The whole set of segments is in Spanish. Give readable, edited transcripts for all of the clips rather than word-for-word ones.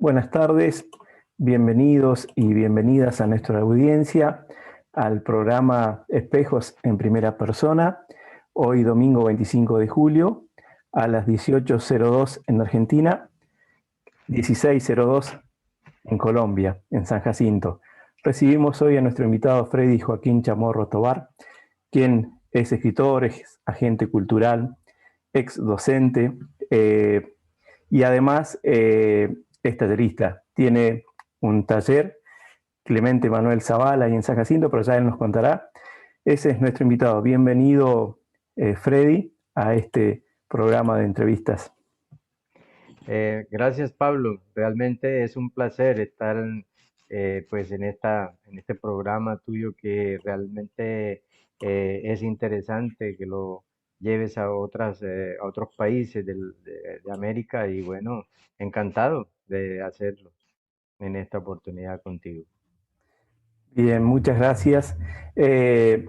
Buenas tardes, bienvenidos y bienvenidas a nuestra audiencia al programa Espejos en Primera Persona, hoy domingo 25 de julio a las 18:02 en Argentina, 16:02 en Colombia, en San Jacinto. Recibimos hoy a nuestro invitado Freddy Joaquín Chamorro Tobar, quien es escritor, es agente cultural, ex docente, y además es tallerista. Tiene un taller, Clemente Manuel Zavala, ahí en San Jacinto, pero ya él nos contará. Ese es nuestro invitado. Bienvenido, Freddy, a este programa de entrevistas. Gracias, Pablo. Realmente es un placer estar pues en este programa tuyo que realmente es interesante que lo lleves a a otros países de América y bueno, encantado de hacerlo en esta oportunidad contigo. Bien, muchas gracias. Eh,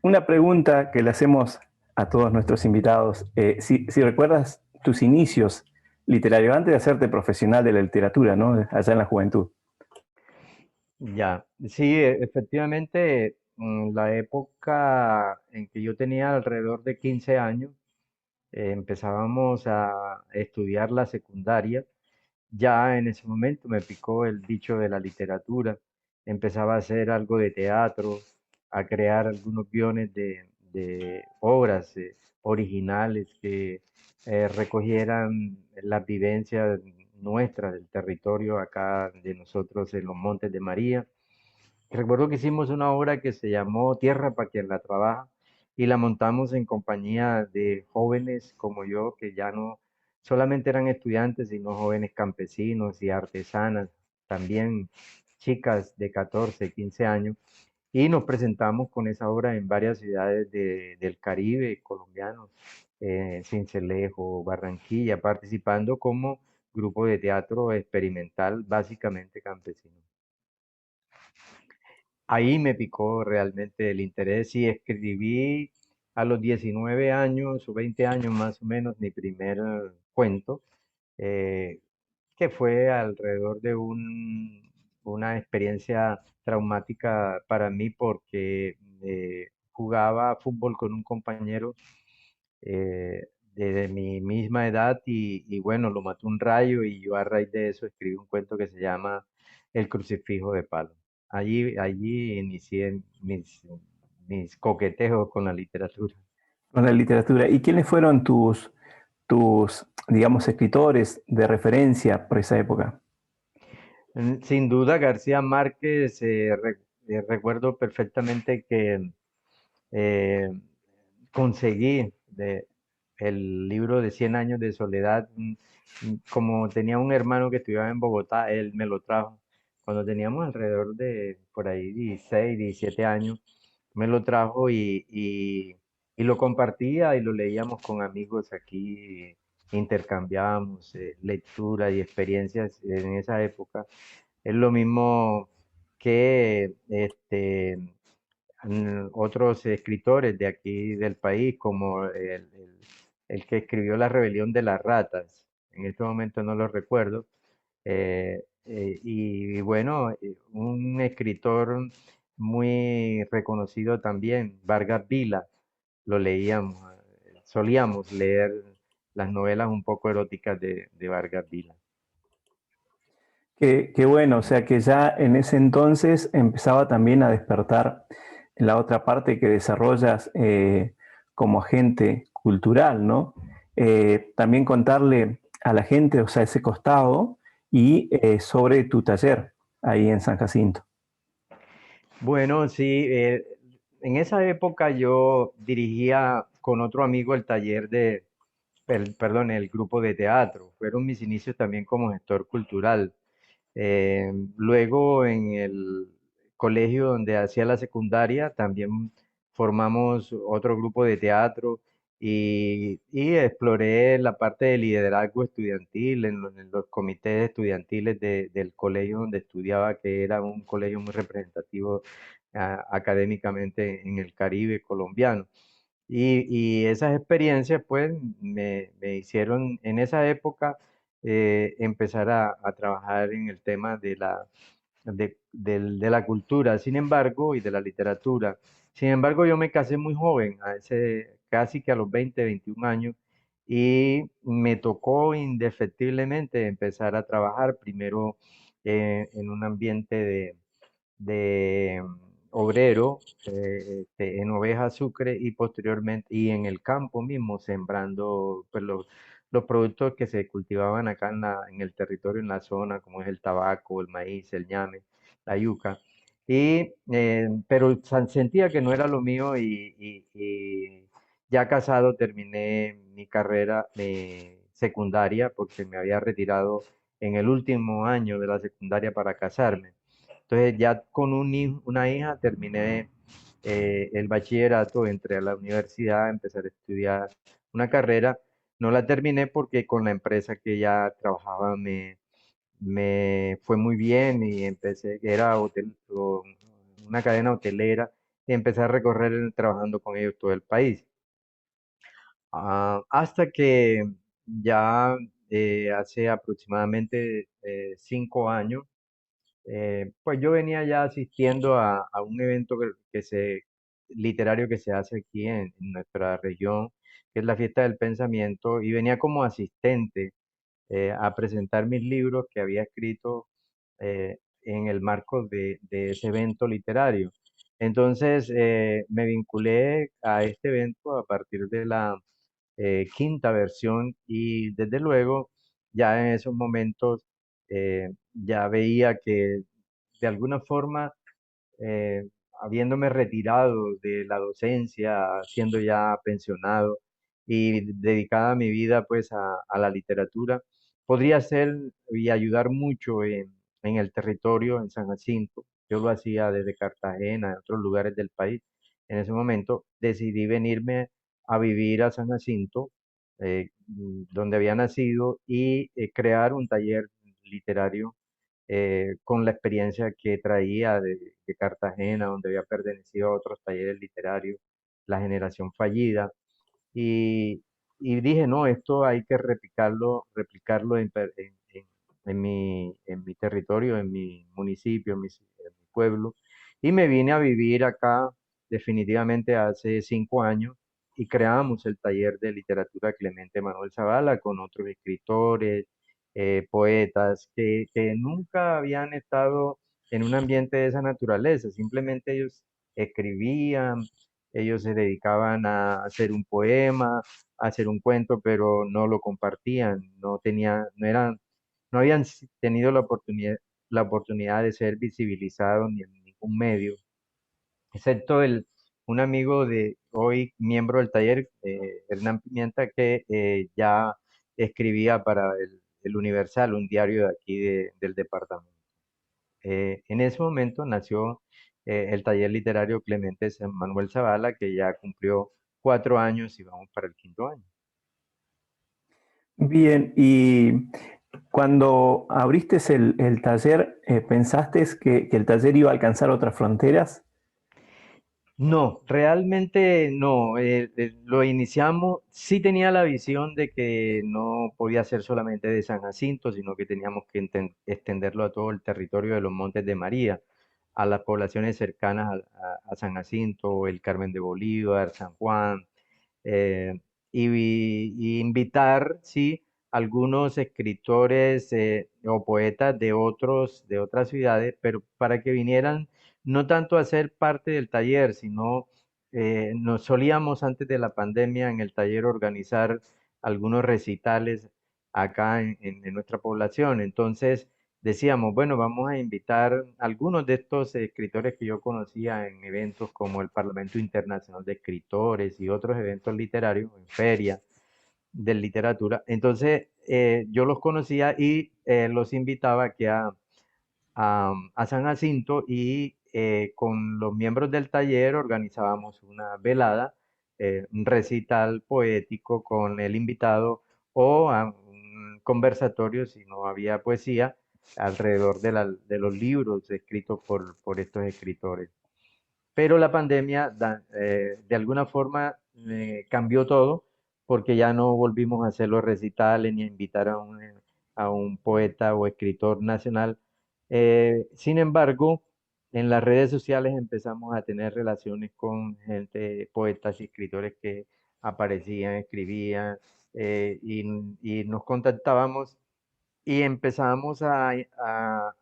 una pregunta que le hacemos a todos nuestros invitados. Si recuerdas tus inicios literarios antes de hacerte profesional de la literatura, ¿no? Allá en la juventud. Ya, sí, efectivamente, la época en que yo tenía alrededor de 15 años, empezábamos a estudiar la secundaria. Ya en ese momento me picó el bicho de la literatura, empezaba a hacer algo de teatro, a crear algunos guiones de obras originales que recogieran las vivencias nuestras del territorio acá de nosotros en los Montes de María. Recuerdo que hicimos una obra que se llamó Tierra para quien la trabaja y la montamos en compañía de jóvenes como yo, que ya no solamente eran estudiantes, sino jóvenes campesinos y artesanas, también chicas de 14, 15 años, y nos presentamos con esa obra en varias ciudades del Caribe colombiano, Sincelejo, Barranquilla, participando como grupo de teatro experimental, básicamente campesino. Ahí me picó realmente el interés y escribí a los 19 años o 20 años más o menos mi primer cuento, eh, que fue alrededor de una experiencia traumática para mí porque jugaba fútbol con un compañero de mi misma edad y bueno, lo mató un rayo y yo a raíz de eso escribí un cuento que se llama El crucifijo de palo. Allí inicié mis coqueteos con la literatura. Con la literatura. ¿Y quiénes fueron tus, digamos, escritores de referencia por esa época? Sin duda, García Márquez, recuerdo perfectamente que eh, conseguí el libro de Cien años de soledad. Como tenía un hermano que estudiaba en Bogotá, él me lo trajo. Cuando teníamos alrededor de por ahí 16, 17 años, me lo trajo y lo compartía y lo leíamos con amigos aquí, intercambiábamos lectura y experiencias en esa época. Es lo mismo que otros escritores de aquí del país, como el que escribió La Rebelión de las Ratas. En este momento no lo recuerdo. Y bueno, un escritor muy reconocido también, Vargas Vila, lo leíamos, solíamos leer las novelas un poco eróticas de Vargas Vila. Qué bueno, o sea que ya en ese entonces empezaba también a despertar la otra parte que desarrollas como agente cultural, ¿no? También contarle a la gente, o sea, ese costado y sobre tu taller ahí en San Jacinto. Bueno, sí, en esa época yo dirigía con otro amigo el taller perdón, el grupo de teatro. Fueron mis inicios también como gestor cultural. Luego en el colegio donde hacía la secundaria también formamos otro grupo de teatro y exploré la parte de liderazgo estudiantil en los comités estudiantiles del colegio donde estudiaba, que era un colegio muy representativo académicamente en el Caribe colombiano. Y esas experiencias pues me hicieron en esa época empezar a trabajar en el tema de la cultura, sin embargo, y de la literatura. Sin embargo, yo me casé muy joven, casi que a los 20, 21 años, y me tocó indefectiblemente empezar a trabajar primero en un ambiente de obrero en Oveja Sucre y posteriormente y en el campo mismo sembrando pues, los productos que se cultivaban acá en el territorio, en la zona, como es el tabaco, el maíz, el ñame, la yuca. Pero sentía que no era lo mío y ya casado terminé mi carrera secundaria porque me había retirado en el último año de la secundaria para casarme. Entonces ya con una hija terminé el bachillerato, entré a la universidad, empecé a estudiar una carrera. No la terminé porque con la empresa que ya trabajaba me fue muy bien y empecé, era una cadena hotelera, y empecé a recorrer trabajando con ellos todo el país. Hasta que ya hace aproximadamente 5 años, pues yo venía ya asistiendo a un evento literario que se hace aquí en nuestra región, que es la Fiesta del Pensamiento, y venía como asistente a presentar mis libros que había escrito en el marco de ese evento literario. Entonces me vinculé a este evento a partir de la quinta versión y desde luego ya en esos momentos ya veía que de alguna forma, eh, habiéndome retirado de la docencia, siendo ya pensionado y dedicada mi vida pues a la literatura, podría ser y ayudar mucho en el territorio, en San Jacinto. Yo lo hacía desde Cartagena, en otros lugares del país. En ese momento decidí venirme a vivir a San Jacinto, donde había nacido, y crear un taller literario con la experiencia que traía de Cartagena, donde había pertenecido a otros talleres literarios, la generación fallida, y, y dije, no, esto hay que replicarlo en mi territorio, en mi municipio, en mi pueblo, y me vine a vivir acá definitivamente hace 5 años. Y creamos el taller de literatura Clemente Manuel Zavala con otros escritores, poetas que nunca habían estado en un ambiente de esa naturaleza, simplemente ellos escribían, ellos se dedicaban a hacer un poema, a hacer un cuento, pero no lo compartían, no habían tenido la oportunidad de ser visibilizados ni en ningún medio, excepto un amigo de hoy, miembro del taller, Hernán Pimienta, que ya escribía para el Universal, un diario de aquí del departamento. En ese momento nació el taller literario Clemente San Manuel Zavala, que ya cumplió 4 años y vamos para el quinto año. Bien, y cuando abriste el taller, ¿pensaste que el taller iba a alcanzar otras fronteras? No, realmente no. Lo iniciamos, sí tenía la visión de que no podía ser solamente de San Jacinto, sino que teníamos que extenderlo a todo el territorio de los Montes de María, a las poblaciones cercanas a San Jacinto, el Carmen de Bolívar, San Juan, eh, y invitar, sí, algunos escritores o poetas de otras ciudades, pero para que vinieran no tanto a ser parte del taller, sino nos solíamos antes de la pandemia en el taller organizar algunos recitales acá en nuestra población. Entonces decíamos, bueno, vamos a invitar algunos de estos escritores que yo conocía en eventos como el Parlamento Internacional de Escritores y otros eventos literarios, en ferias de literatura. Entonces yo los conocía y los invitaba aquí a San Jacinto y con los miembros del taller organizábamos una velada, un recital poético con el invitado o un conversatorio, si no había poesía, alrededor de los libros escritos por estos escritores. Pero la pandemia de alguna forma cambió todo porque ya no volvimos a hacer los recitales ni a invitar a un poeta o escritor nacional. Sin embargo, en las redes sociales empezamos a tener relaciones con gente, poetas y escritores que aparecían, escribían, y nos contactábamos y empezamos a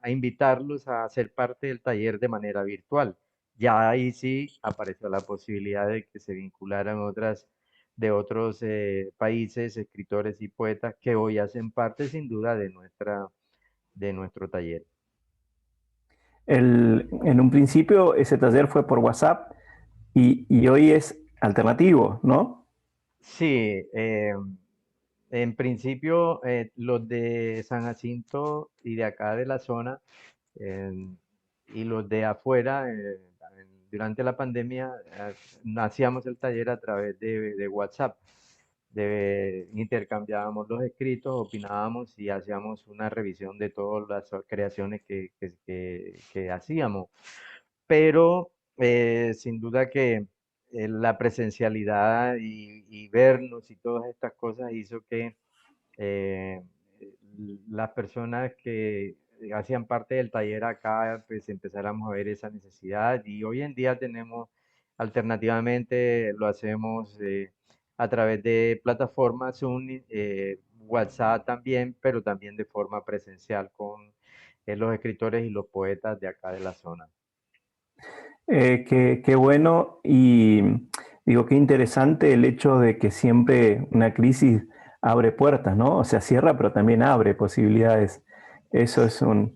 invitarlos a ser parte del taller de manera virtual. Ya ahí sí apareció la posibilidad de que se vincularan de otros países, escritores y poetas que hoy hacen parte sin duda de nuestro taller. En un principio ese taller fue por WhatsApp y hoy es alternativo, ¿no? Sí, en principio los de San Jacinto y de acá de la zona, en- y los de afuera, durante la pandemia, hacíamos el taller a través de WhatsApp. Intercambiábamos los escritos, opinábamos y hacíamos una revisión de todas las creaciones que hacíamos. Pero sin duda que la presencialidad y vernos y todas estas cosas hizo que eh, las personas que hacían parte del taller acá, pues empezáramos a ver esa necesidad y hoy en día tenemos, alternativamente, lo hacemos a través de plataformas Zoom, WhatsApp también, pero también de forma presencial con los escritores y los poetas de acá de la zona. Qué bueno y digo, qué interesante el hecho de que siempre una crisis abre puertas, ¿no? O sea, cierra, pero también abre posibilidades. Eso es Ajá.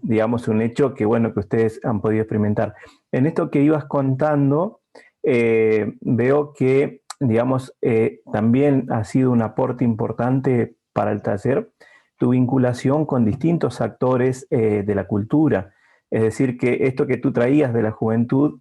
digamos, un hecho que, bueno, que ustedes han podido experimentar. En esto que ibas contando, veo que, digamos, también ha sido un aporte importante para el taller tu vinculación con distintos actores de la cultura. Es decir, que esto que tú traías de la juventud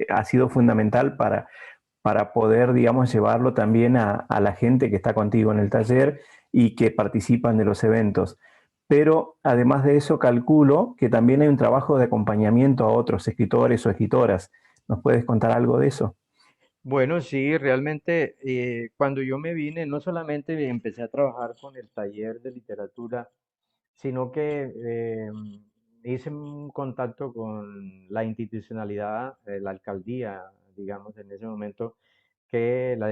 ha sido fundamental para poder, digamos, llevarlo también a la gente que está contigo en el taller y que participan de los eventos. Pero además de eso, calculo que también hay un trabajo de acompañamiento a otros escritores o escritoras. ¿Nos puedes contar algo de eso? Bueno, sí, realmente cuando yo me vine, no solamente empecé a trabajar con el taller de literatura, sino que hice un contacto con la institucionalidad, la alcaldía, digamos, en ese momento, que la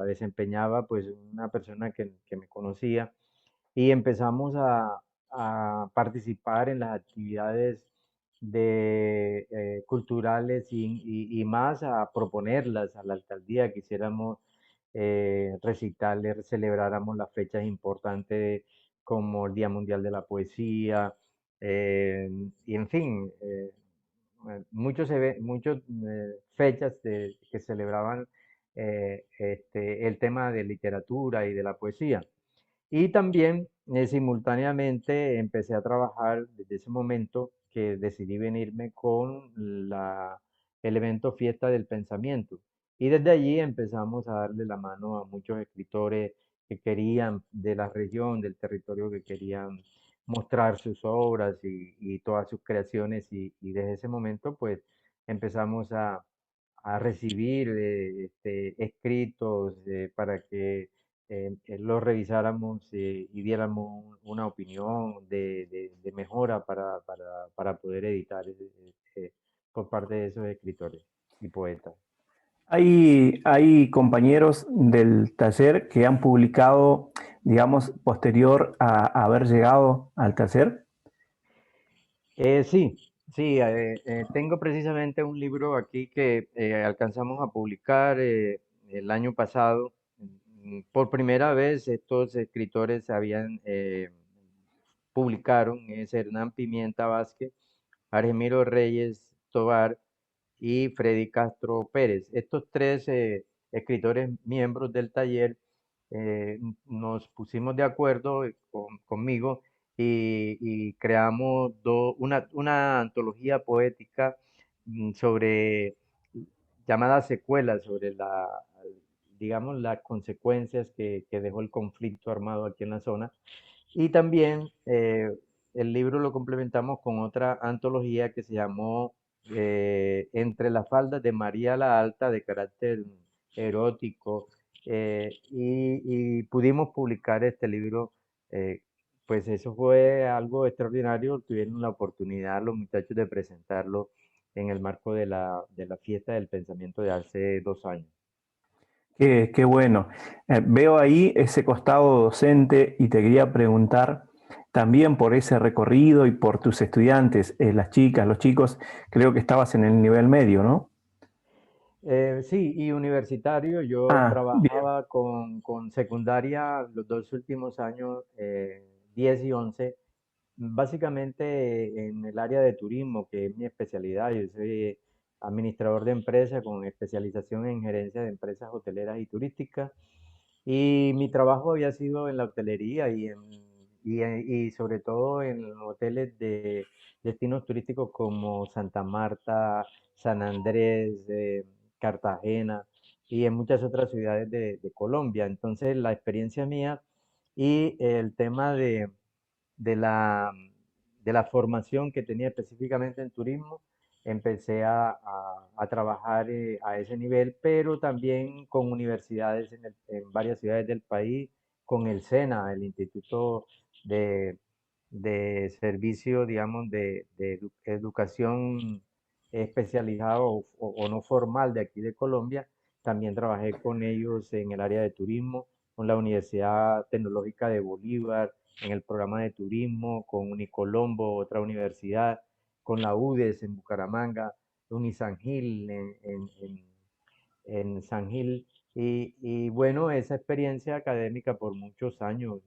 desempeñaba pues una persona que me conocía y empezamos a participar en las actividades culturales y más a proponerlas a la alcaldía, que hiciéramos recitales, celebráramos las fechas importantes como el Día Mundial de la Poesía, y en fin, muchos fechas que celebraban el tema de literatura y de la poesía. Y también simultáneamente empecé a trabajar desde ese momento que decidí venirme con el evento Fiesta del Pensamiento. Y desde allí empezamos a darle la mano a muchos escritores que querían de la región, del territorio, que querían mostrar sus obras y todas sus creaciones. Y desde ese momento pues empezamos a recibir escritos para que lo revisáramos y diéramos una opinión de mejora para poder editar por parte de esos escritores y poetas. Hay compañeros del taller que han publicado, digamos, posterior a haber llegado al taller. Sí, sí, tengo precisamente un libro aquí que alcanzamos a publicar el año pasado. Por primera vez estos escritores publicaron, es Hernán Pimienta Vázquez, Argemiro Reyes Tovar y Freddy Castro Pérez. Estos tres escritores miembros del taller nos pusimos de acuerdo conmigo y creamos una antología poética sobre llamada Secuelas, sobre digamos, las consecuencias que dejó el conflicto armado aquí en la zona. Y también el libro lo complementamos con otra antología que se llamó Entre las faldas de María la Alta, de carácter erótico y pudimos publicar este libro. eh, pues eso fue algo extraordinario. Tuvieron la oportunidad los muchachos de presentarlo en el marco de la fiesta del pensamiento de hace 2 años. Qué bueno. Veo ahí ese costado docente y te quería preguntar también por ese recorrido y por tus estudiantes, las chicas, los chicos, creo que estabas en el nivel medio, ¿no? Sí, y universitario, yo Ah, bien. trabajaba con secundaria los 2 últimos años, 10 y 11, básicamente en el área de turismo, que es mi especialidad. Yo soy administrador de empresas con especialización en gerencia de empresas hoteleras y turísticas. Y mi trabajo había sido en la hotelería y sobre todo en hoteles de destinos turísticos como Santa Marta, San Andrés, Cartagena y en muchas otras ciudades de Colombia. Entonces, la experiencia mía y el tema de la, de la formación que tenía específicamente en turismo, empecé a trabajar a ese nivel, pero también con universidades en varias ciudades del país, con el SENA, el Instituto de, de Servicio, digamos, Educación especializada o no formal de aquí de Colombia. También trabajé con ellos en el área de turismo, con la Universidad Tecnológica de Bolívar, en el programa de turismo, con Unicolombo, otra universidad, con la UDES en Bucaramanga, Unisan Gil en San Gil. Y bueno, esa experiencia académica por muchos años.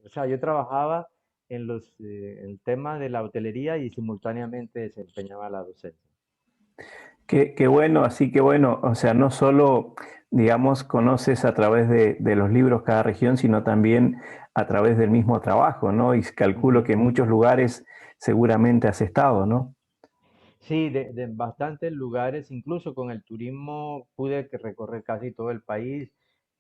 O sea, yo trabajaba en el tema de la hotelería y simultáneamente desempeñaba la docencia. Qué bueno, así que bueno, o sea, no solo, digamos, conoces a través de los libros cada región, sino también a través del mismo trabajo, ¿no? Y calculo Ujú. que en muchos lugares seguramente has estado, ¿no? Sí, de bastantes lugares, incluso con el turismo pude recorrer casi todo el país.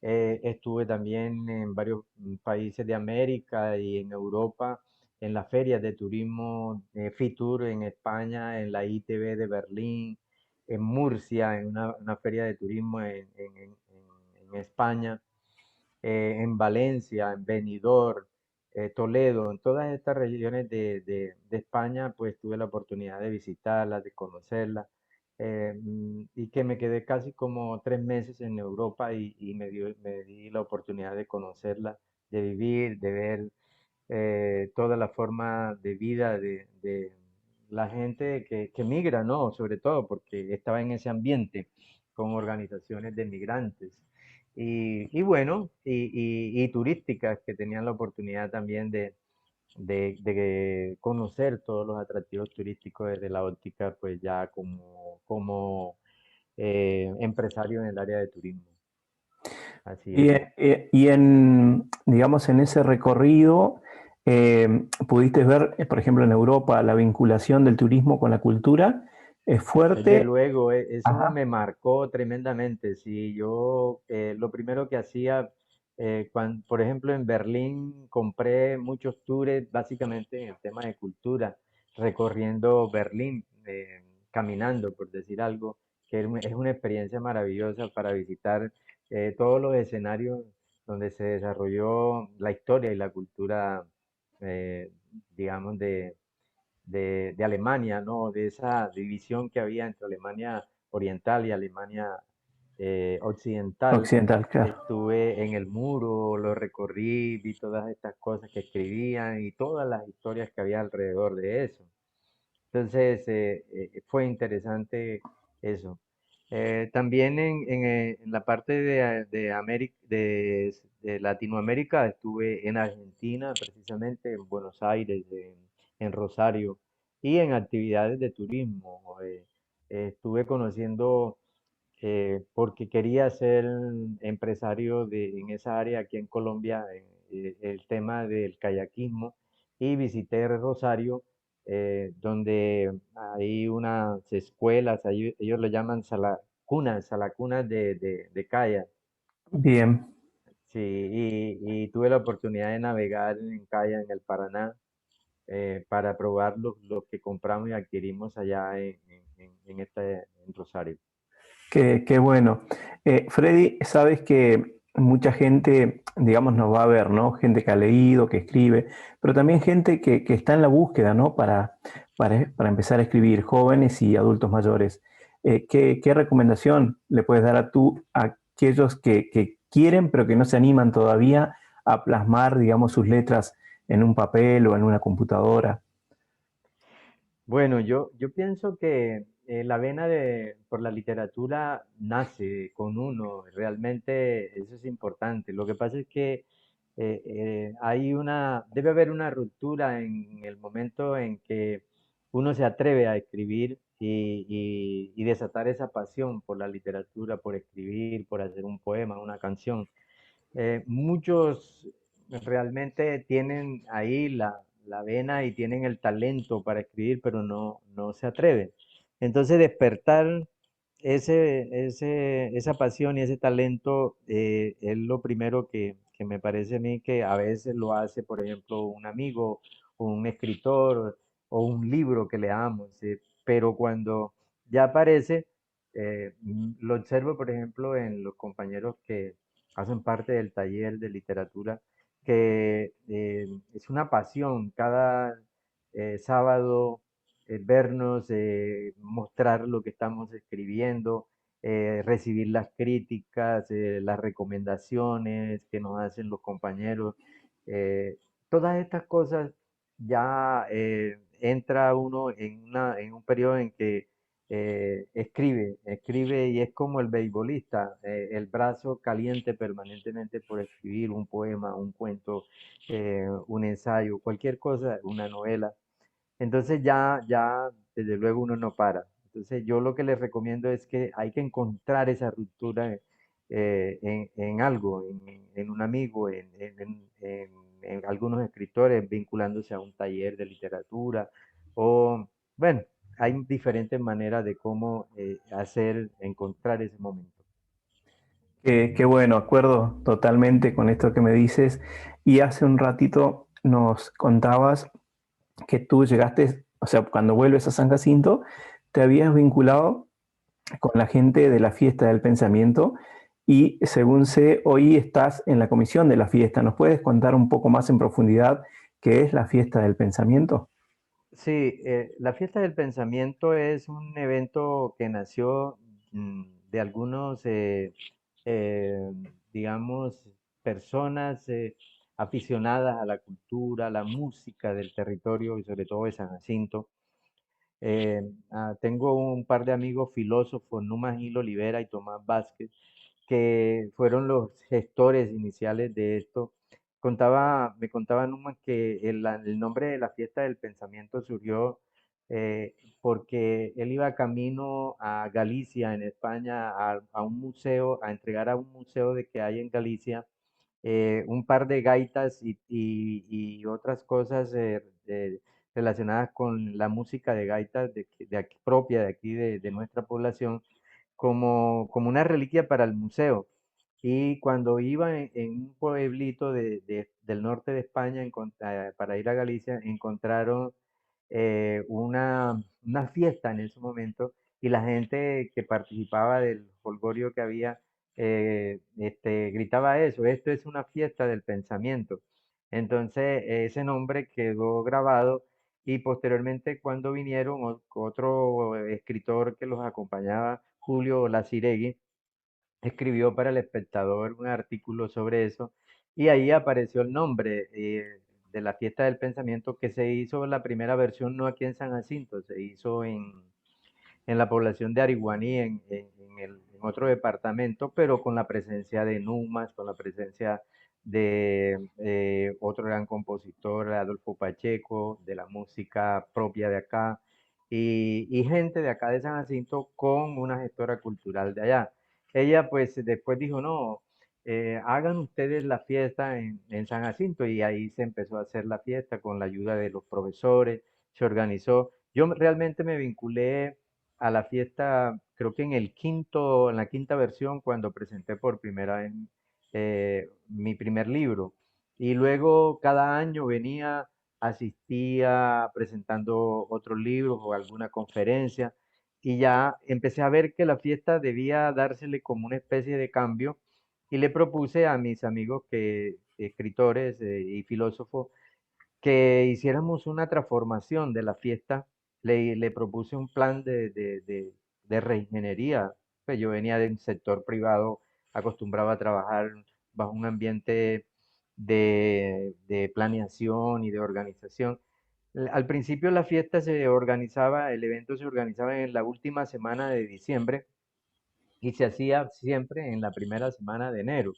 Estuve también en varios países de América y en Europa, en las ferias de turismo, Fitur en España, en la ITB de Berlín, en Murcia, en una feria de turismo en España, en Valencia, en Benidorm, Toledo, en todas estas regiones de España, pues tuve la oportunidad de visitarlas, de conocerlas, y que me quedé casi como 3 meses en Europa y me di la oportunidad de conocerla, de vivir, de ver toda la forma de vida de la gente que migra, ¿no? Sobre todo porque estaba en ese ambiente con organizaciones de migrantes. Y bueno, y turísticas que tenían la oportunidad también de conocer todos los atractivos turísticos desde la óptica, pues ya como empresario en el área de turismo. Así Y, es. digamos, en ese recorrido, pudiste ver, por ejemplo, en Europa, la vinculación del turismo con la cultura es Desde fuerte. luego, eso Ajá. me marcó tremendamente. Sí, yo lo primero que hacía, por ejemplo, en Berlín compré muchos tours básicamente en el tema de cultura, recorriendo Berlín, caminando, por decir algo, que es una experiencia maravillosa para visitar todos los escenarios donde se desarrolló la historia y la cultura, eh, digamos, de Alemania, ¿no? De esa división que había entre Alemania Oriental y Alemania Occidental. Occidental, claro. Estuve en el muro, lo recorrí, vi todas estas cosas que escribían y todas las historias que había alrededor de eso. Entonces, fue interesante eso. También en la parte de Latinoamérica estuve en Argentina, precisamente en Buenos Aires, en Rosario, y en actividades de turismo. Estuve conociendo porque quería ser empresario en esa área aquí en Colombia, el tema del kayakismo, y visité Rosario, donde hay unas escuelas, ellos le llaman salacunas de kayak. Bien. Sí, y tuve la oportunidad de navegar en kayak en el Paraná, para probar lo que compramos y adquirimos allá en Rosario. Qué bueno. Freddy, sabes que mucha gente, digamos, nos va a ver, ¿no? Gente que ha leído, que escribe, pero también gente que está en la búsqueda, ¿no? Para empezar a escribir, jóvenes y adultos mayores. ¿Qué recomendación le puedes dar a aquellos que quieren, pero que no se animan todavía a plasmar, digamos, sus letras en un papel o en una computadora? Bueno, yo pienso que la vena por la literatura nace con uno, realmente eso es importante. Lo que pasa es que debe haber una ruptura en el momento en que uno se atreve a escribir y desatar esa pasión por la literatura, por escribir, por hacer un poema, una canción. Muchos realmente tienen ahí la vena y tienen el talento para escribir, pero no se atreven. Entonces, despertar esa pasión y ese talento es lo primero que me parece a mí que a veces lo hace, por ejemplo, un amigo o un escritor o un libro que leamos. Pero cuando ya aparece, lo observo, por ejemplo, en los compañeros que hacen parte del taller de literatura, que es una pasión cada sábado vernos, mostrar lo que estamos escribiendo, recibir las críticas, las recomendaciones que nos hacen los compañeros. eh, Todas estas cosas ya entra uno en un periodo en que escribe y es como el beisbolista, el brazo caliente permanentemente por escribir un poema, un cuento, un ensayo, cualquier cosa, una novela. Entonces ya desde luego uno no para. Entonces yo lo que les recomiendo es que hay que encontrar esa ruptura en algo, en un amigo, en algunos escritores vinculándose a un taller de literatura o, bueno, hay diferentes maneras de cómo encontrar ese momento. Qué bueno, acuerdo totalmente con esto que me dices. Y hace un ratito nos contabas que tú llegaste, o sea, cuando vuelves a San Jacinto, te habías vinculado con la gente de la fiesta del pensamiento y según sé, hoy estás en la comisión de la fiesta. ¿Nos puedes contar un poco más en profundidad qué es la fiesta del pensamiento? Sí, la fiesta del pensamiento es un evento que nació de algunos, eh, digamos, personas aficionadas a la cultura, a la música del territorio y sobre todo de San Jacinto. Tengo un par de amigos filósofos, Numa Gil Olivera y Tomás Vázquez, que fueron los gestores iniciales de esto. Me contaba Numa que el nombre de la fiesta del pensamiento surgió porque él iba camino a Galicia, en España, a un museo, a entregar a un museo de que hay en Galicia un par de gaitas y otras cosas relacionadas con la música de gaitas de aquí, propia de aquí, de nuestra población, como una reliquia para el museo. Y cuando iba en un pueblito del norte de España para ir a Galicia, encontraron una fiesta en ese momento y la gente que participaba del folgorio que había gritaba eso, esto es una fiesta del pensamiento. Entonces ese nombre quedó grabado y posteriormente cuando vinieron otro escritor que los acompañaba, Julio Laciregui, escribió para El Espectador un artículo sobre eso y ahí apareció el nombre de la fiesta del pensamiento que se hizo la primera versión no aquí en San Jacinto, se hizo en la población de Ariguaní, en otro departamento, pero con la presencia de Numas, con la presencia de otro gran compositor, Adolfo Pacheco, de la música propia de acá, y gente de acá de San Jacinto con una gestora cultural de allá. Ella pues después dijo, no, hagan ustedes la fiesta en San Jacinto, y ahí se empezó a hacer la fiesta con la ayuda de los profesores, se organizó. Realmente me vinculé a la fiesta, creo que en la quinta versión, cuando presenté por primera vez mi primer libro. Y luego cada año venía, asistía presentando otros libros o alguna conferencia, y ya empecé a ver que la fiesta debía dársele como una especie de cambio, y le propuse a mis amigos escritores y filósofos que hiciéramos una transformación de la fiesta. Le propuse un plan de reingeniería. Pues yo venía del sector privado, acostumbrado a trabajar bajo un ambiente de planeación y de organización. Al principio la fiesta se organizaba, el evento se organizaba en la última semana de diciembre y se hacía siempre en la primera semana de enero.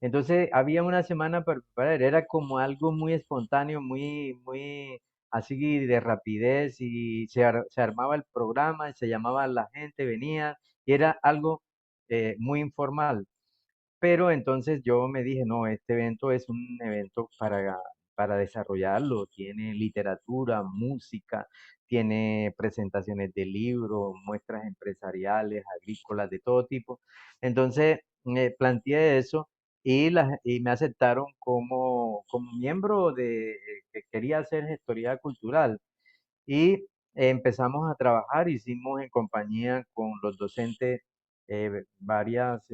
Entonces había una semana para preparar, era como algo muy espontáneo, muy así de rapidez y se armaba el programa, se llamaba a la gente, venía y era algo muy informal. Pero entonces yo me dije, no, este evento es un evento para desarrollarlo. Tiene literatura, música, tiene presentaciones de libros, muestras empresariales, agrícolas, de todo tipo. Entonces me planteé eso y me aceptaron como miembro que quería hacer gestoría cultural. Y empezamos a trabajar, hicimos en compañía con los docentes varias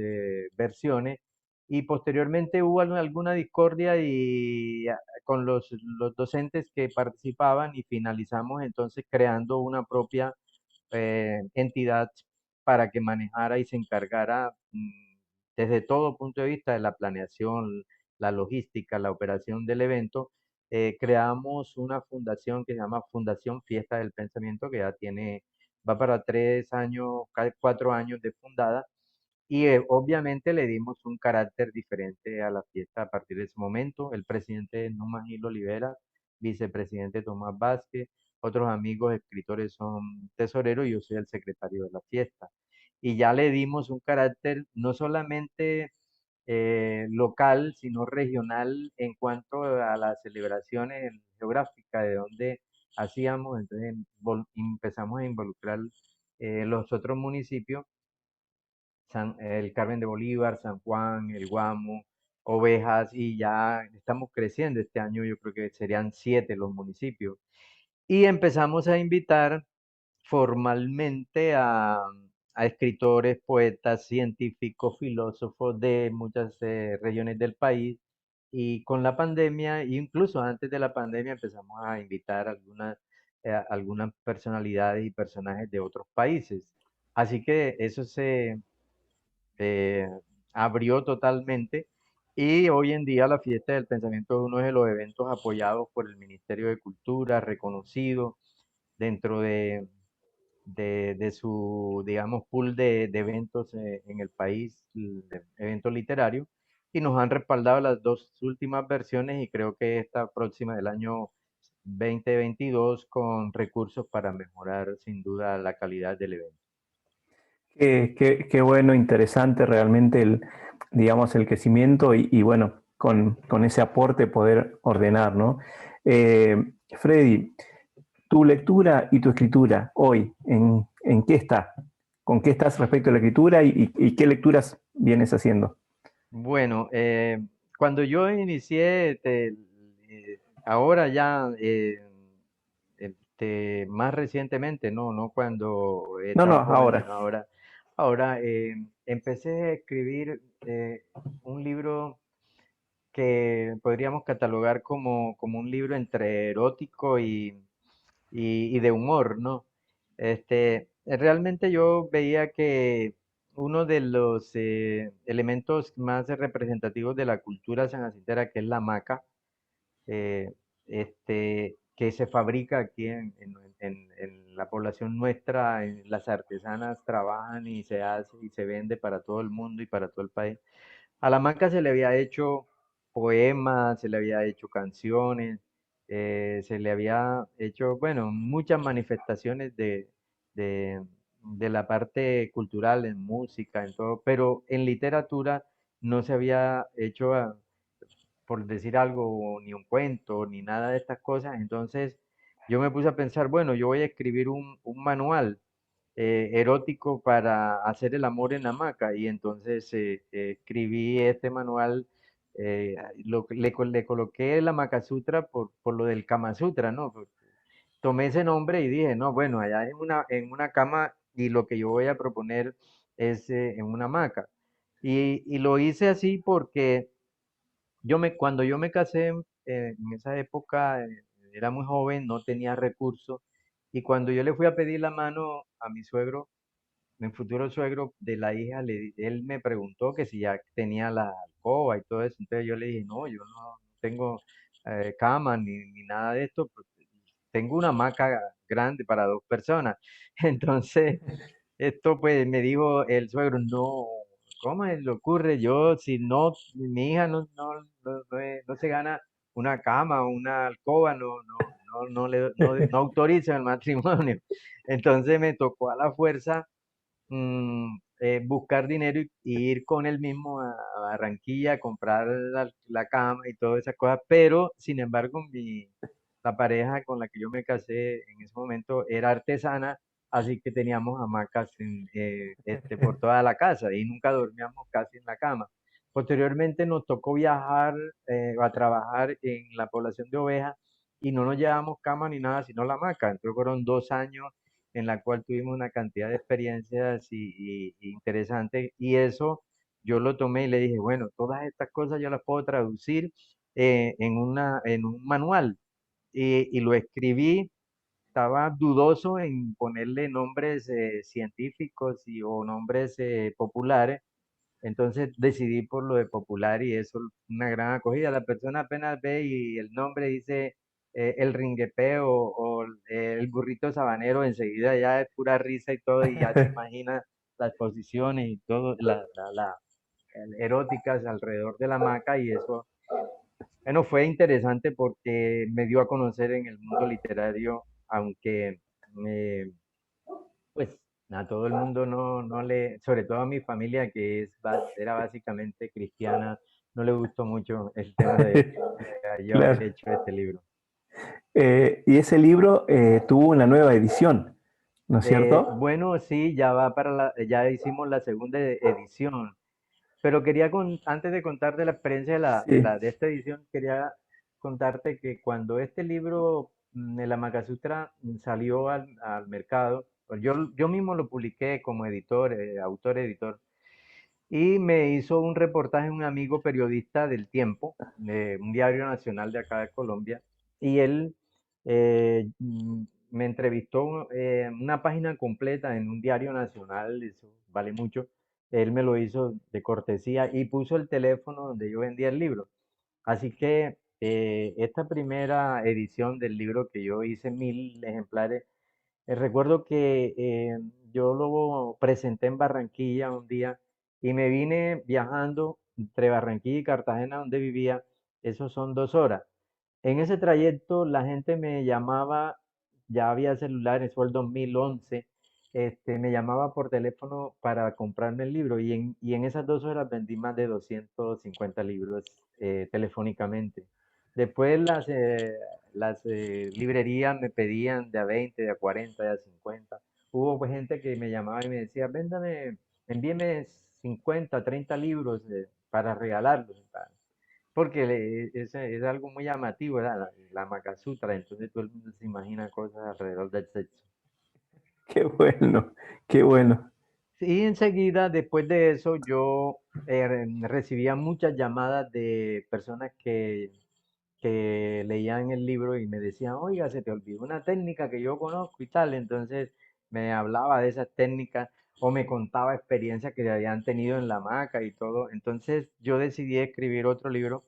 versiones y posteriormente hubo alguna discordia con los docentes que participaban y finalizamos entonces creando una propia entidad para que manejara y se encargara desde todo punto de vista de la planeación, la logística, la operación del evento. Creamos una fundación que se llama Fundación Fiesta del Pensamiento, que ya va para 3 años, 4 años de fundada, y obviamente le dimos un carácter diferente a la fiesta a partir de ese momento. El presidente es Numa Gil Olivera, vicepresidente Tomás Vázquez, otros amigos escritores son tesoreros y yo soy el secretario de la fiesta. Y ya le dimos un carácter no solamente local, sino regional en cuanto a las celebraciones geográficas de donde hacíamos. Entonces empezamos a involucrar los otros municipios, el Carmen de Bolívar, San Juan, el Guamo, Ovejas, y ya estamos creciendo. Este año yo creo que serían 7 los municipios. Y empezamos a invitar formalmente a escritores, poetas, científicos, filósofos de muchas regiones del país. Y con la pandemia, incluso antes de la pandemia, empezamos a invitar algunas personalidades y personajes de otros países. Así que eso se eh, abrió totalmente y hoy en día la Fiesta del Pensamiento es uno de los eventos apoyados por el Ministerio de Cultura, reconocido dentro de su, digamos, pool de eventos en el país, de eventos literarios, y nos han respaldado las dos últimas versiones y creo que esta próxima del año 2022 con recursos para mejorar sin duda la calidad del evento. Qué bueno, interesante realmente digamos, el crecimiento y bueno, con ese aporte poder ordenar, ¿no? Freddy, tu lectura y tu escritura hoy, ¿en qué está? ¿Con qué estás respecto a la escritura y qué lecturas vienes haciendo? Bueno, cuando yo inicié, ahora ya, más recientemente, no cuando No, no, estaba joven, ahora. sino ahora empecé a escribir un libro que podríamos catalogar como un libro entre erótico y de humor, ¿no? Realmente yo veía que uno de los elementos más representativos de la cultura sanjacintera, que es la hamaca, eh, que se fabrica aquí en la población nuestra, las artesanas trabajan y se hace y se vende para todo el mundo y para todo el país. A la hamaca se le había hecho poemas, se le había hecho canciones, se le había hecho, bueno, muchas manifestaciones de, de la parte cultural, en música, en todo, pero en literatura no se había hecho, por decir algo, ni un cuento, ni nada de estas cosas. Entonces yo me puse a pensar, bueno, yo voy a escribir un manual erótico para hacer el amor en hamaca. Y entonces escribí este manual, le coloqué el Amaka Sutra por lo del Kama Sutra, ¿no? Tomé ese nombre y dije, no, bueno, allá en una cama y lo que yo voy a proponer es en una hamaca. Y lo hice así porque cuando yo me casé, en esa época, era muy joven, no tenía recursos. Y cuando yo le fui a pedir la mano a mi suegro, mi futuro suegro de la hija, él me preguntó que si ya tenía la alcoba y todo eso. Entonces yo le dije, no, yo no tengo cama ni nada de esto, pues, tengo una hamaca grande para 2 personas. Entonces, esto pues me dijo el suegro, no, ¿cómo se le ocurre? Yo, si no, mi hija no se gana una cama o una alcoba, no autoriza el matrimonio. Entonces me tocó a la fuerza buscar dinero y ir con él mismo a Barranquilla a comprar la cama y todas esas cosas, pero sin embargo la pareja con la que yo me casé en ese momento era artesana, así que teníamos hamacas por toda la casa y nunca dormíamos casi en la cama. Posteriormente nos tocó viajar a trabajar en la población de ovejas y no nos llevábamos cama ni nada, sino la hamaca. Entonces fueron 2 años en la cual tuvimos una cantidad de experiencias y interesantes, y eso yo lo tomé y le dije, bueno, todas estas cosas yo las puedo traducir en un manual, y lo escribí. Estaba dudoso en ponerle nombres científicos o nombres populares, entonces decidí por lo de popular y eso, una gran acogida. La persona apenas ve y el nombre dice el ringuepeo o el burrito sabanero, enseguida ya es pura risa y todo, y ya se imagina las posiciones y todo, eróticas alrededor de la hamaca, y eso, bueno, fue interesante porque me dio a conocer en el mundo literario, aunque pues a todo el mundo sobre todo a mi familia que era básicamente cristiana, no le gustó mucho el tema de yo haber Claro. hecho este libro. Y ese libro tuvo una nueva edición, ¿no es cierto? Bueno, sí, ya hicimos la segunda edición, pero antes de contarte la experiencia Sí. de esta edición, quería contarte que cuando este libro, el Amakasutra, salió al mercado, pues yo mismo lo publiqué como editor, autor-editor. Y me hizo un reportaje un amigo periodista del Tiempo, de un diario nacional de acá de Colombia, y él me entrevistó una página completa en un diario nacional, eso vale mucho. Él me lo hizo de cortesía y puso el teléfono donde yo vendía el libro. Así que esta primera edición del libro, que yo hice 1000 ejemplares, recuerdo que yo lo presenté en Barranquilla un día y me vine viajando entre Barranquilla y Cartagena, donde vivía. Esos son 2 horas. En ese trayecto la gente me llamaba, ya había celulares, fue el 2011, me llamaba por teléfono para comprarme el libro, y en esas 2 horas vendí más de 250 libros telefónicamente. Después las librerías me pedían de a 20, de a 40, de a 50. Hubo pues gente que me llamaba y me decía, envíeme 50, 30 libros para regalarlos, porque es algo muy llamativo, ¿verdad? La Maka Sutra, entonces todo el mundo se imagina cosas alrededor del sexo. Qué bueno, qué bueno. Y enseguida, después de eso, yo recibía muchas llamadas de personas que leían el libro y me decían, oiga, se te olvidó una técnica que yo conozco y tal. Entonces me hablaba de esas técnicas o me contaba experiencias que habían tenido en la hamaca y todo. Entonces yo decidí escribir otro libro,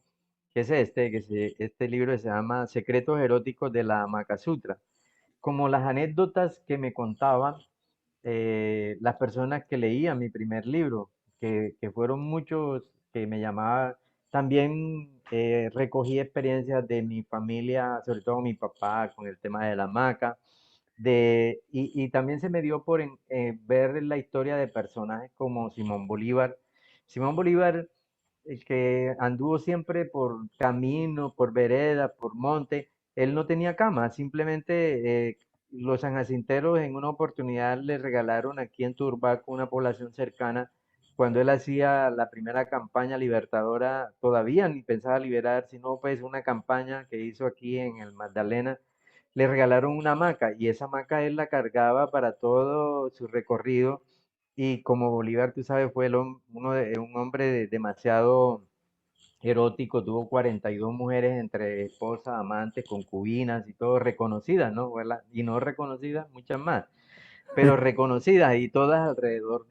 que es este libro se llama Secretos eróticos de la Hamaca Sutra. Como las anécdotas que me contaban las personas que leían mi primer libro, que fueron muchos que me llamaban. También recogí experiencias de mi familia, sobre todo mi papá, con el tema de la hamaca. Y también se me dio por ver la historia de personajes como Simón Bolívar. Simón Bolívar, que anduvo siempre por camino, por vereda, por monte, él no tenía cama, simplemente los sanjacinteros en una oportunidad le regalaron aquí en Turbaco, una población cercana, cuando él hacía la primera campaña libertadora, todavía ni pensaba liberar, sino pues una campaña que hizo aquí en el Magdalena, le regalaron una hamaca y esa hamaca él la cargaba para todo su recorrido, y como Bolívar, tú sabes, fue un hombre demasiado erótico, tuvo 42 mujeres entre esposas, amantes, concubinas y todo, reconocidas, ¿no? ¿Verdad? Y no reconocidas, muchas más, pero reconocidas y todas alrededor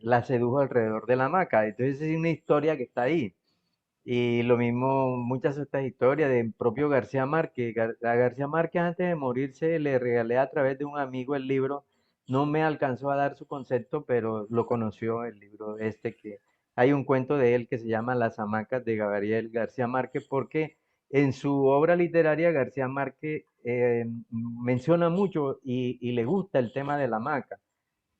la sedujo alrededor de la hamaca. Entonces es una historia que está ahí. Y lo mismo, muchas de estas historias del propio García Márquez. A García Márquez antes de morirse le regalé a través de un amigo el libro. No me alcanzó a dar su concepto, pero lo conoció el libro este que hay un cuento de él que se llama Las hamacas de Gabriel García Márquez, porque en su obra literaria García Márquez menciona mucho y le gusta el tema de la hamaca,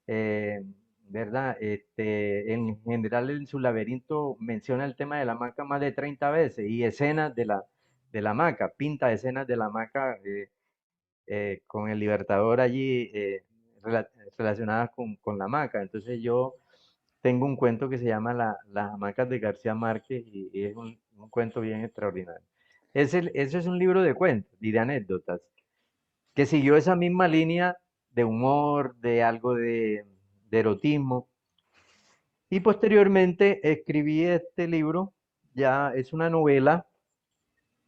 eh, ¿verdad? En general en su laberinto menciona el tema de la hamaca más de 30 veces y escenas de la hamaca, pinta escenas de la hamaca con el Libertador allí relacionadas con la hamaca. Entonces yo tengo un cuento que se llama Las hamacas de García Márquez y es un cuento bien extraordinario. Ese es un libro de cuentos y de anécdotas que siguió esa misma línea de humor, de algo de erotismo. Y posteriormente escribí este libro, ya es una novela,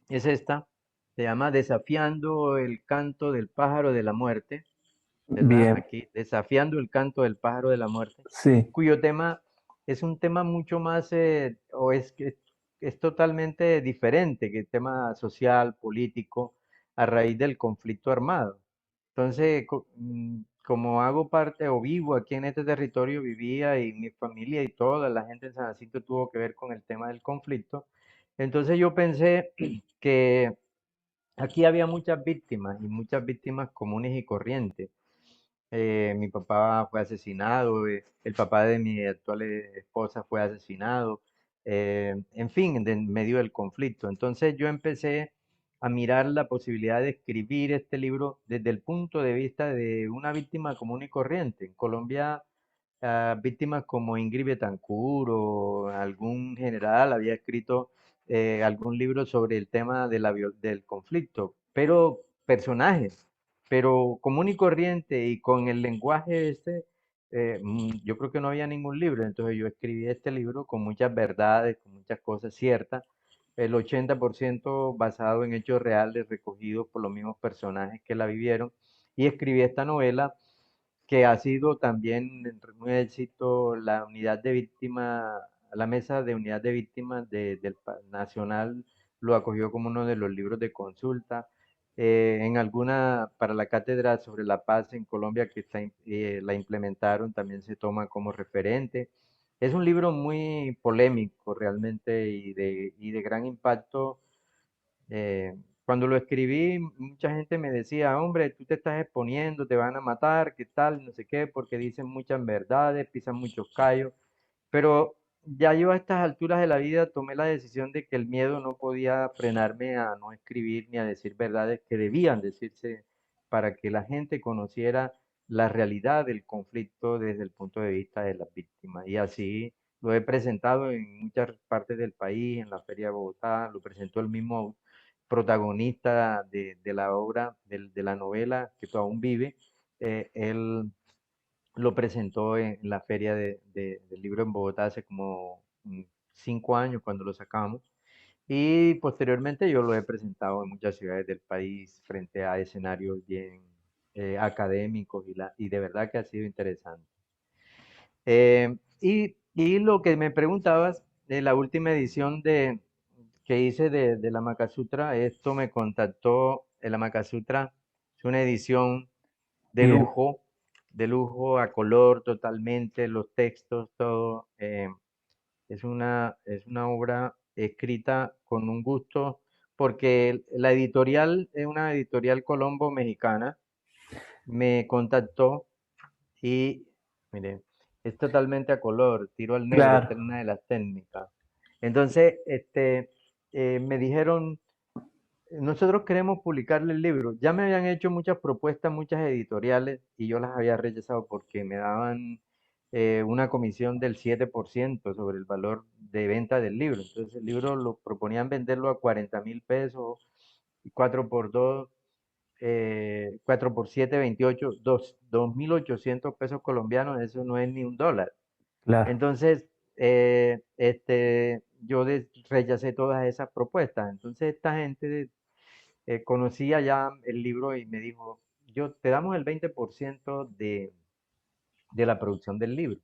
es esta, se llama Desafiando el canto del pájaro de la muerte, ¿verdad? Bien, Aquí, Desafiando el canto del pájaro de la muerte, sí, cuyo tema es un tema mucho más, o es que es totalmente diferente que el tema social, político, a raíz del conflicto armado. Entonces, como hago parte o vivo aquí en este territorio, vivía y mi familia y toda la gente en San Jacinto tuvo que ver con el tema del conflicto. Entonces yo pensé que aquí había muchas víctimas y muchas víctimas comunes y corrientes. Mi papá fue asesinado, el papá de mi actual esposa fue asesinado, en fin, en medio del conflicto. Entonces yo empecé a mirar la posibilidad de escribir este libro desde el punto de vista de una víctima común y corriente. En Colombia, víctimas como Ingrid Betancourt o algún general había escrito algún libro sobre el tema de del conflicto, pero personajes, pero común y corriente y con el lenguaje este, yo creo que no había ningún libro, entonces yo escribí este libro con muchas verdades, con muchas cosas ciertas, el 80% basado en hechos reales recogidos por los mismos personajes que la vivieron, y escribí esta novela que ha sido también un éxito, la unidad de víctimas, la mesa de unidad de víctimas nacional lo acogió como uno de los libros de consulta. En alguna, para la cátedra sobre la paz en Colombia que la implementaron, también se toma como referente. Es un libro muy polémico realmente y de gran impacto. eh, Cuando lo escribí, mucha gente me decía, hombre, tú te estás exponiendo, te van a matar, qué tal, no sé qué, porque dicen muchas verdades, pisan muchos callos. Pero ya yo a estas alturas de la vida tomé la decisión de que el miedo no podía frenarme a no escribir ni a decir verdades que debían decirse para que la gente conociera la realidad del conflicto desde el punto de vista de las víctimas. Y así lo he presentado en muchas partes del país, en la Feria de Bogotá, lo presentó el mismo protagonista de la obra, de la novela que tú aún vive. Él lo presentó en la feria del libro en Bogotá hace como 5 años cuando lo sacamos. Y posteriormente yo lo he presentado en muchas ciudades del país frente a escenarios bien académicos y de verdad que ha sido interesante. Y lo que me preguntabas de la última edición que hice de la Makasutra, esto me contactó, el Makasutra es una edición bien. de lujo a color totalmente, los textos, todo. Es una obra escrita con un gusto, porque la editorial es una editorial Colombo mexicana, me contactó y, mire, es totalmente a color, tiro al negro, esta Claro, es una de las técnicas. Entonces, me dijeron, nosotros queremos publicarle el libro. Ya me habían hecho muchas propuestas, muchas editoriales, y yo las había rechazado porque me daban una comisión del 7% sobre el valor de venta del libro. Entonces el libro lo proponían venderlo a 40.000 pesos, y 4 por 2. 4 por 7, 28, 2.800 pesos colombianos, eso no es ni un dólar. Claro, Entonces, yo rechacé todas esas propuestas. Entonces, esta gente conocía ya el libro y me dijo, yo te damos el 20% de la producción del libro.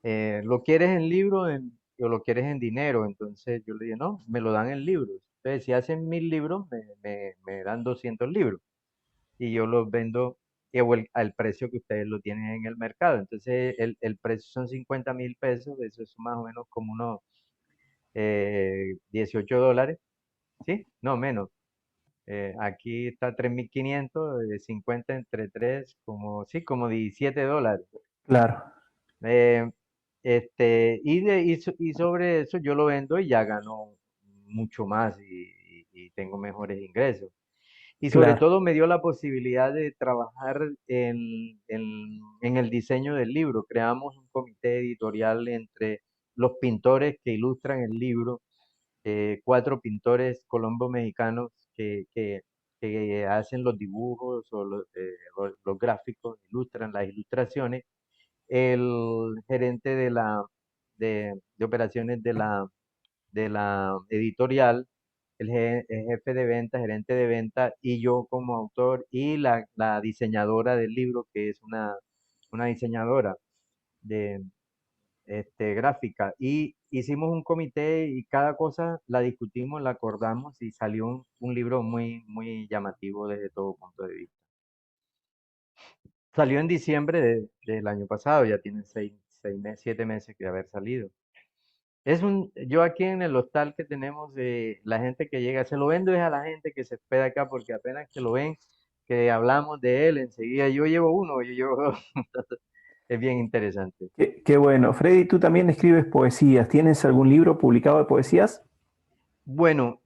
¿Lo quieres en libro o lo quieres en dinero? Entonces yo le dije, no, me lo dan en libros. Entonces, si hacen 1.000 libros, me dan 200 libros y yo los vendo al precio que ustedes lo tienen en el mercado. Entonces, el precio son 50.000 pesos, eso es más o menos como unos $18, ¿sí? No, menos. Aquí está 3.500, 50 entre 3 como, sí, como $17. claro, Eh, y sobre eso yo lo vendo y ya gano mucho más y tengo mejores ingresos. Y sobre claro. todo me dio la posibilidad de trabajar en el diseño del libro. Creamos un comité editorial entre los pintores que ilustran el libro, 4 pintores colombo-mexicanos que hacen los dibujos o los gráficos, ilustran las ilustraciones, el gerente de operaciones de la editorial, el jefe de venta, gerente de venta, y yo como autor, y la diseñadora del libro, que es una diseñadora de gráfica. Y hicimos un comité y cada cosa la discutimos, la acordamos y salió un libro muy, muy llamativo desde todo punto de vista. Salió en diciembre del año pasado, ya tiene 7 meses de haber salido. Yo aquí en el hostal que tenemos, la gente que llega, se lo vendo es a la gente que se hospeda acá, porque apenas que lo ven, que hablamos de él, enseguida yo llevo uno, yo llevo dos. Es bien interesante. Qué bueno. Freddy, tú también escribes poesías. ¿Tienes algún libro publicado de poesías? Bueno,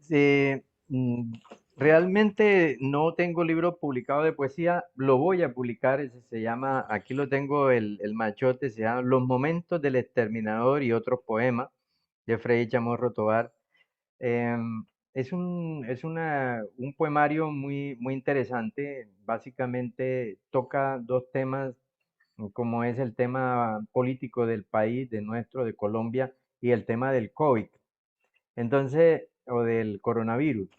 realmente no tengo libro publicado de poesía, lo voy a publicar, ese se llama, aquí lo tengo el machote, se llama Los momentos del exterminador y otros poemas, de Freddy Chamorro Tovar. Em, es un poemario muy, muy interesante. Básicamente toca dos temas, como es el tema político del país, de nuestro, de Colombia, y el tema del COVID. Entonces, o del coronavirus.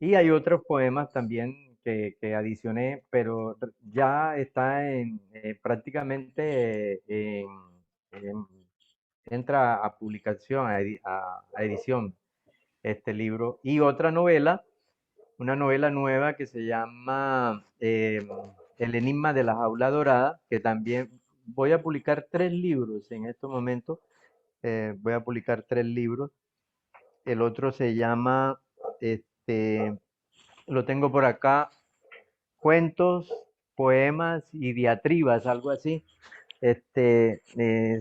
Y hay otros poemas también que adicioné, pero ya está prácticamente en- entra a publicación, a edición este libro. Y otra novela, una novela nueva que se llama El enigma de la jaula dorada, que también voy a publicar 3 libros en estos momentos. Voy a publicar 3 libros. El otro se llama, este, lo tengo por acá, Cuentos, Poemas y Diatribas, algo así.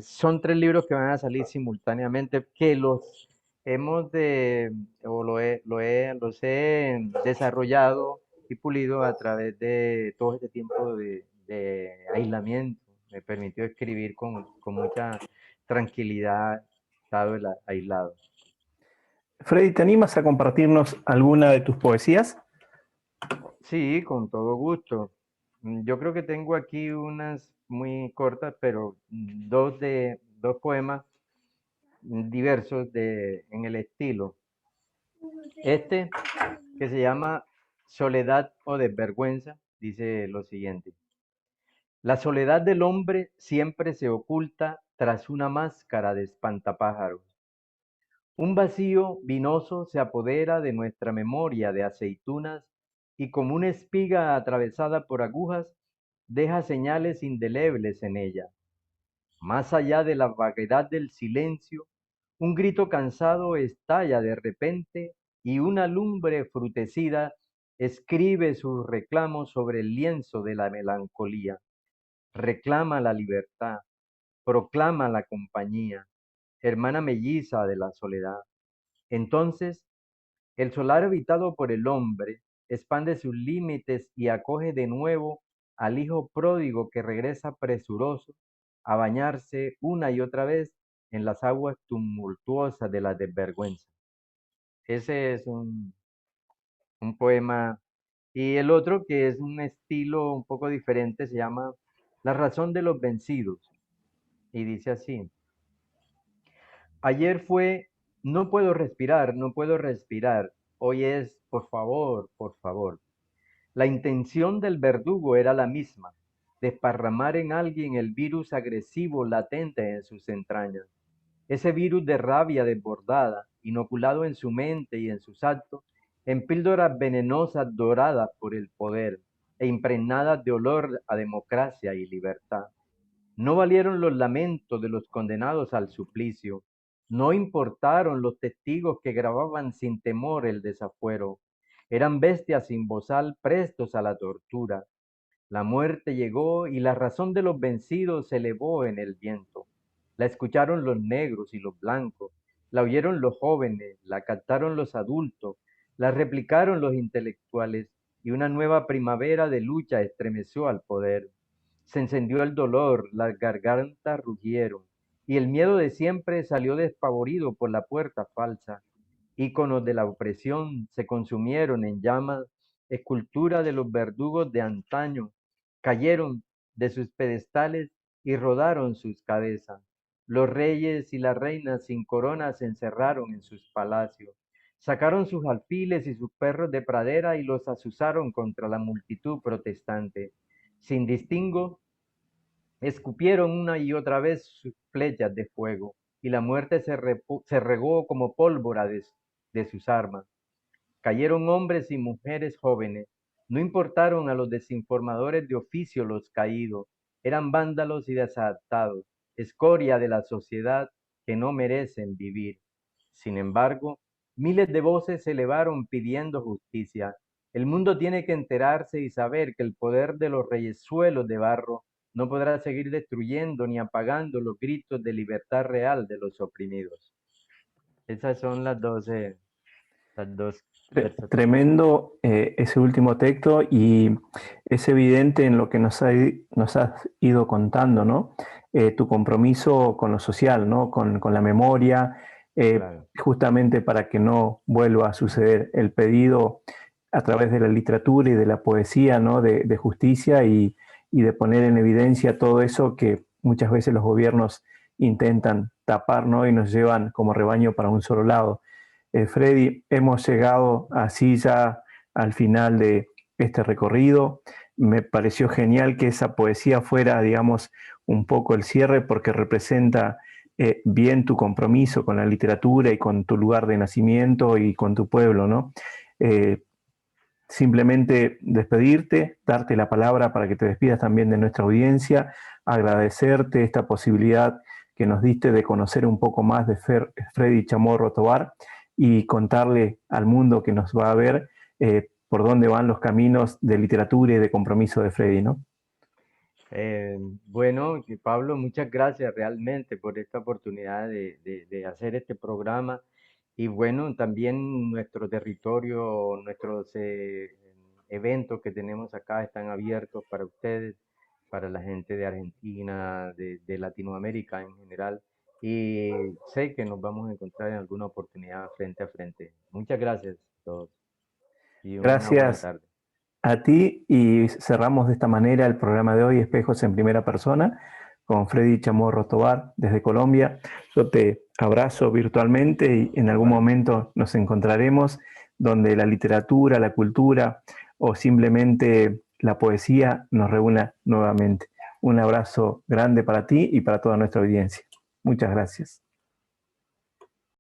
Son 3 libros que van a salir simultáneamente, que los he desarrollado y pulido a través de todo este tiempo de aislamiento. Me permitió escribir con mucha tranquilidad, estado aislado. Freddy, ¿te animas a compartirnos alguna de tus poesías? Sí, con todo gusto. Yo creo que tengo aquí unas muy cortas, pero dos poemas diversos en el estilo. Este, que se llama Soledad o Desvergüenza, dice lo siguiente. La soledad del hombre siempre se oculta tras una máscara de espantapájaros. Un vacío vinoso se apodera de nuestra memoria de aceitunas y como una espiga atravesada por agujas, deja señales indelebles en ella. Más allá de la vaguedad del silencio, un grito cansado estalla de repente y una lumbre frutecida escribe sus reclamos sobre el lienzo de la melancolía. Reclama la libertad, proclama la compañía, hermana melliza de la soledad. Entonces, el solar habitado por el hombre expande sus límites y acoge de nuevo al hijo pródigo que regresa presuroso a bañarse una y otra vez en las aguas tumultuosas de la desvergüenza. Ese es un poema Y el otro, que es un estilo un poco diferente, se llama La razón de los vencidos. Y dice así: ayer fue, no puedo respirar, no puedo respirar. Hoy es, por favor, por favor. La intención del verdugo era la misma: desparramar en alguien el virus agresivo latente en sus entrañas. Ese virus de rabia desbordada, inoculado en su mente y en sus actos, en píldoras venenosas doradas por el poder e impregnadas de olor a democracia y libertad. No valieron los lamentos de los condenados al suplicio, no importaron los testigos que grababan sin temor el desafuero. Eran bestias sin bozal prestos a la tortura. La muerte llegó y la razón de los vencidos se elevó en el viento. La escucharon los negros y los blancos, la oyeron los jóvenes, la captaron los adultos, la replicaron los intelectuales, y una nueva primavera de lucha estremeció al poder. Se encendió el dolor, las gargantas rugieron, y el miedo de siempre salió despavorido por la puerta falsa. Íconos de la opresión se consumieron en llamas, escultura de los verdugos de antaño, cayeron de sus pedestales y rodaron sus cabezas. Los reyes y las reinas sin coronas se encerraron en sus palacios. Sacaron sus alfiles y sus perros de pradera y los azuzaron contra la multitud protestante. Sin distingo, escupieron una y otra vez sus flechas de fuego, y la muerte se regó como pólvora de sus armas. Cayeron hombres y mujeres jóvenes. No importaron a los desinformadores de oficio los caídos. Eran vándalos y desadaptados, escoria de la sociedad que no merecen vivir. Sin embargo, miles de voces se elevaron pidiendo justicia. El mundo tiene que enterarse y saber que el poder de los reyesuelos de barro no podrá seguir destruyendo ni apagando los gritos de libertad real de los oprimidos. Esas son las dos versatilidades. Tremendo ese último texto y es evidente en lo que nos has ido contando, ¿no? Tu compromiso con lo social, ¿no? Con la memoria, Claro. justamente para que no vuelva a suceder el pedido a través de la literatura y de la poesía, ¿no? De justicia y de poner en evidencia todo eso que muchas veces los gobiernos intentan tapar, ¿no? Y nos llevan como rebaño para un solo lado. Freddy, hemos llegado así ya al final de este recorrido. Me pareció genial que esa poesía fuera, digamos, un poco el cierre porque representa bien tu compromiso con la literatura y con tu lugar de nacimiento y con tu pueblo, ¿no? Eh, Simplemente despedirte, darte la palabra para que te despidas también de nuestra audiencia, agradecerte esta posibilidad que nos diste de conocer un poco más de Freddy Chamorro Tobar y contarle al mundo que nos va a ver por dónde van los caminos de literatura y de compromiso de Freddy, ¿no? Bueno, Pablo, muchas gracias realmente por esta oportunidad de hacer este programa. Y bueno, también nuestro territorio, nuestros eventos que tenemos acá están abiertos para ustedes, para la gente de Argentina, de Latinoamérica en general. Y sé que nos vamos a encontrar en alguna oportunidad frente a frente. Muchas gracias a todos y una buena Gracias tarde. a ti y cerramos de esta manera el programa de hoy, Espejos en Primera Persona, con Freddy Chamorro Tobar desde Colombia. Yo te abrazo virtualmente y en algún Igualmente. momento nos encontraremos donde la literatura, la cultura o simplemente la poesía nos reúna nuevamente. Un abrazo grande para ti y para toda nuestra audiencia. Muchas gracias.